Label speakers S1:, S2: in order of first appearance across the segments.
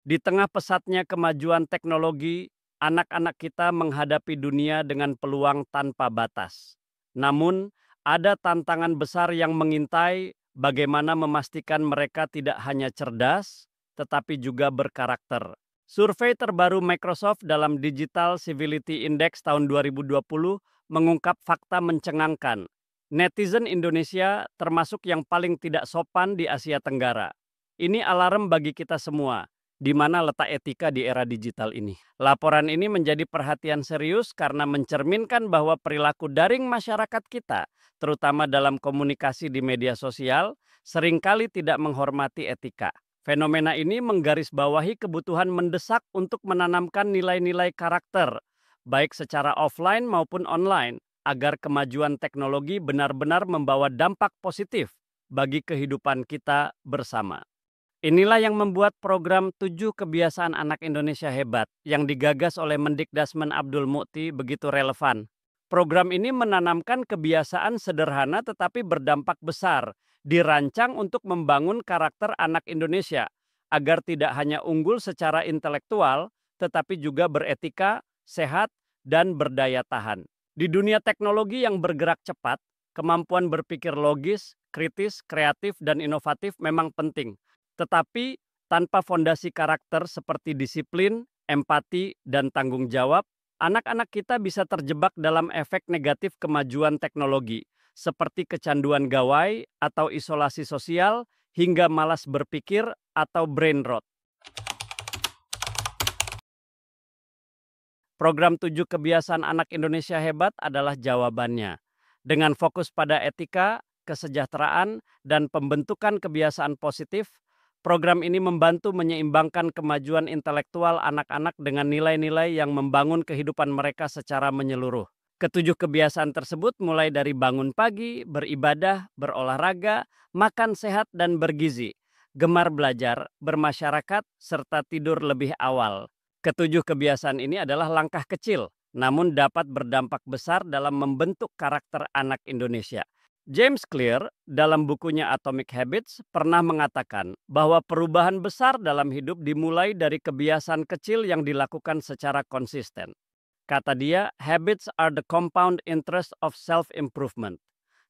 S1: Di tengah pesatnya kemajuan teknologi, anak-anak kita menghadapi dunia dengan peluang tanpa batas. Namun, ada tantangan besar yang mengintai bagaimana memastikan mereka tidak hanya cerdas, tetapi juga berkarakter. Survei terbaru Microsoft dalam Digital Civility Index tahun 2020 mengungkap fakta mencengangkan. Netizen Indonesia termasuk yang paling tidak sopan di Asia Tenggara. Ini alarm bagi kita semua. Di mana letak etika di era digital ini? Laporan ini menjadi perhatian serius karena mencerminkan bahwa perilaku daring masyarakat kita, terutama dalam komunikasi di media sosial, seringkali tidak menghormati etika. Fenomena ini menggarisbawahi kebutuhan mendesak untuk menanamkan nilai-nilai karakter, baik secara offline maupun online, agar kemajuan teknologi benar-benar membawa dampak positif bagi kehidupan kita bersama. Inilah yang membuat program 7 Kebiasaan Anak Indonesia Hebat yang digagas oleh Mendikdasmen Abdul Mukti begitu relevan. Program ini menanamkan kebiasaan sederhana tetapi berdampak besar, dirancang untuk membangun karakter anak Indonesia agar tidak hanya unggul secara intelektual tetapi juga beretika, sehat, dan berdaya tahan. Di dunia teknologi yang bergerak cepat, kemampuan berpikir logis, kritis, kreatif, dan inovatif memang penting. Tetapi tanpa fondasi karakter seperti disiplin, empati, dan tanggung jawab, anak-anak kita bisa terjebak dalam efek negatif kemajuan teknologi, seperti kecanduan gawai atau isolasi sosial, hingga malas berpikir atau brain rot. Program 7 Kebiasaan Anak Indonesia Hebat adalah jawabannya. Dengan fokus pada etika, kesejahteraan, dan pembentukan kebiasaan positif, program ini membantu menyeimbangkan kemajuan intelektual anak-anak dengan nilai-nilai yang membangun kehidupan mereka secara menyeluruh. Ketujuh kebiasaan tersebut mulai dari bangun pagi, beribadah, berolahraga, makan sehat dan bergizi, gemar belajar, bermasyarakat, serta tidur lebih awal. Ketujuh kebiasaan ini adalah langkah kecil, namun dapat berdampak besar dalam membentuk karakter anak Indonesia. James Clear dalam bukunya Atomic Habits pernah mengatakan bahwa perubahan besar dalam hidup dimulai dari kebiasaan kecil yang dilakukan secara konsisten. Kata dia, habits are the compound interest of self-improvement.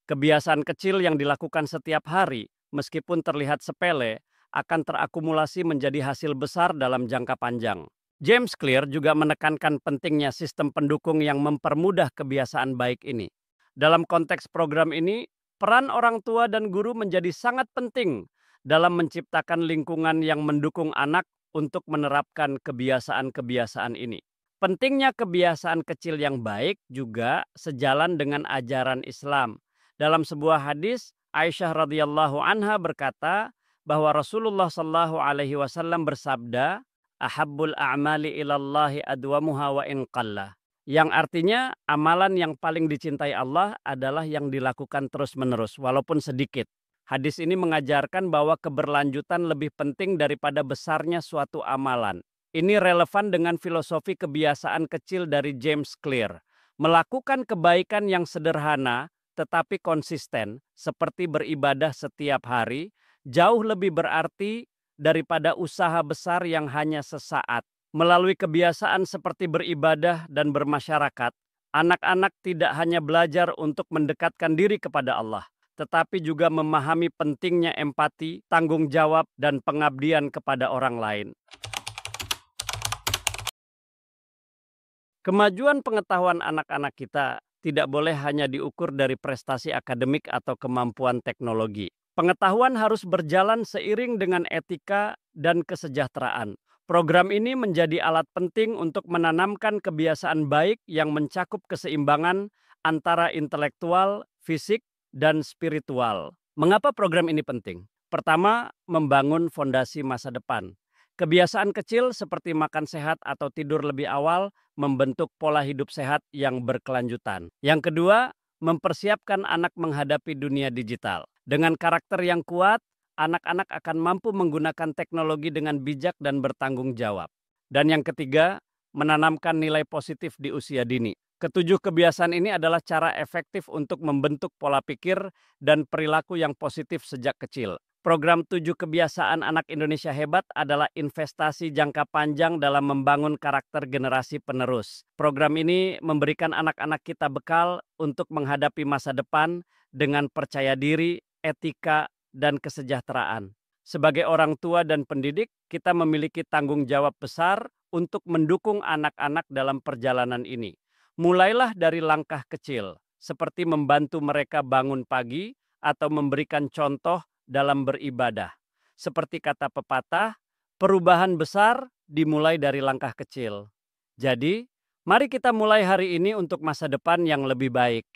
S1: Kebiasaan kecil yang dilakukan setiap hari, meskipun terlihat sepele, akan terakumulasi menjadi hasil besar dalam jangka panjang. James Clear juga menekankan pentingnya sistem pendukung yang mempermudah kebiasaan baik ini. Dalam konteks program ini, peran orang tua dan guru menjadi sangat penting dalam menciptakan lingkungan yang mendukung anak untuk menerapkan kebiasaan-kebiasaan ini. Pentingnya kebiasaan kecil yang baik juga sejalan dengan ajaran Islam. Dalam sebuah hadis, Aisyah radhiyallahu anha berkata bahwa Rasulullah shallallahu alaihi wasallam bersabda, "Ahabbul a'mali ilallahi adwamuha wa in qalla." Yang artinya amalan yang paling dicintai Allah adalah yang dilakukan terus-menerus walaupun sedikit. Hadis ini mengajarkan bahwa keberlanjutan lebih penting daripada besarnya suatu amalan. Ini relevan dengan filosofi kebiasaan kecil dari James Clear. Melakukan kebaikan yang sederhana tetapi konsisten seperti beribadah setiap hari jauh lebih berarti daripada usaha besar yang hanya sesaat. Melalui kebiasaan seperti beribadah dan bermasyarakat, anak-anak tidak hanya belajar untuk mendekatkan diri kepada Allah, tetapi juga memahami pentingnya empati, tanggung jawab, dan pengabdian kepada orang lain. Kemajuan pengetahuan anak-anak kita tidak boleh hanya diukur dari prestasi akademik atau kemampuan teknologi. Pengetahuan harus berjalan seiring dengan etika dan kesejahteraan. Program ini menjadi alat penting untuk menanamkan kebiasaan baik yang mencakup keseimbangan antara intelektual, fisik, dan spiritual. Mengapa program ini penting? Pertama, membangun fondasi masa depan. Kebiasaan kecil seperti makan sehat atau tidur lebih awal membentuk pola hidup sehat yang berkelanjutan. Yang kedua, mempersiapkan anak menghadapi dunia digital. Dengan karakter yang kuat, anak-anak akan mampu menggunakan teknologi dengan bijak dan bertanggung jawab. Dan yang ketiga, menanamkan nilai positif di usia dini. Ketujuh kebiasaan ini adalah cara efektif untuk membentuk pola pikir dan perilaku yang positif sejak kecil. Program 7 Kebiasaan Anak Indonesia Hebat adalah investasi jangka panjang dalam membangun karakter generasi penerus. Program ini memberikan anak-anak kita bekal untuk menghadapi masa depan dengan percaya diri, etika, dan kesejahteraan. Sebagai orang tua dan pendidik, kita memiliki tanggung jawab besar untuk mendukung anak-anak dalam perjalanan ini. Mulailah dari langkah kecil, seperti membantu mereka bangun pagi atau memberikan contoh dalam beribadah. Seperti kata pepatah, perubahan besar dimulai dari langkah kecil. Jadi, mari kita mulai hari ini untuk masa depan yang lebih baik.